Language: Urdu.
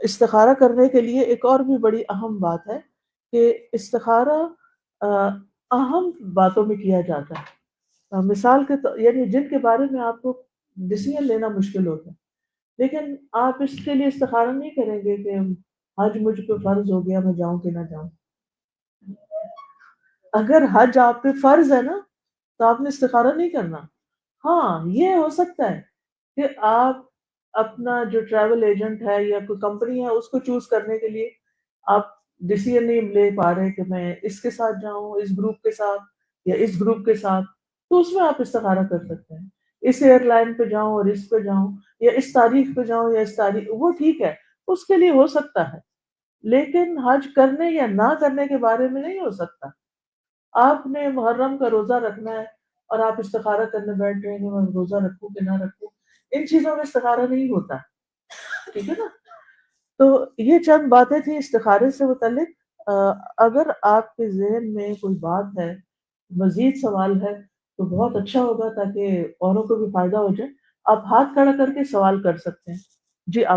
استخارہ کرنے کے لیے ایک اور بھی بڑی اہم بات ہے کہ استخارہ اہم باتوں میں کیا جاتا ہے، مثال کے یعنی جن کے بارے میں آپ کو ڈیسیژن لینا مشکل ہوتا ہے، لیکن آپ اس کے لیے استخارہ نہیں کریں گے کہ حج مجھ پہ فرض ہو گیا، میں جاؤں کہ نہ جاؤں۔ اگر حج آپ پہ فرض ہے نا تو آپ نے استخارہ نہیں کرنا۔ ہاں یہ ہو سکتا ہے کہ آپ اپنا جو ٹریول ایجنٹ ہے یا کوئی کمپنی ہے اس کو چوز کرنے کے لیے آپ ڈیسیژن نہیں لے پا رہے کہ میں اس کے ساتھ جاؤں، اس گروپ کے ساتھ یا اس گروپ کے ساتھ، تو اس میں آپ استخارہ کر سکتے ہیں، اس ایئر لائن پہ جاؤں اور اس پہ جاؤں، یا اس تاریخ پہ جاؤں یا اس تاریخ، وہ ٹھیک ہے، اس کے لیے ہو سکتا ہے، لیکن حج کرنے یا نہ کرنے کے بارے میں نہیں ہو سکتا۔ آپ نے محرم کا روزہ رکھنا ہے اور آپ استخارہ کرنے بیٹھ رہے ہیں کہ میں روزہ رکھوں کہ نہ رکھوں، ان چیزوں میں استخارہ نہیں ہوتا، ٹھیک ہے نا؟ تو یہ چند باتیں تھیں استخارے سے متعلق۔ اگر آپ کے ذہن میں کوئی بات ہے، مزید سوال ہے، تو بہت اچھا ہوگا تاکہ اوروں کو بھی فائدہ ہو جائے۔ آپ ہاتھ کھڑا کر کے سوال کر سکتے ہیں۔ جی آپ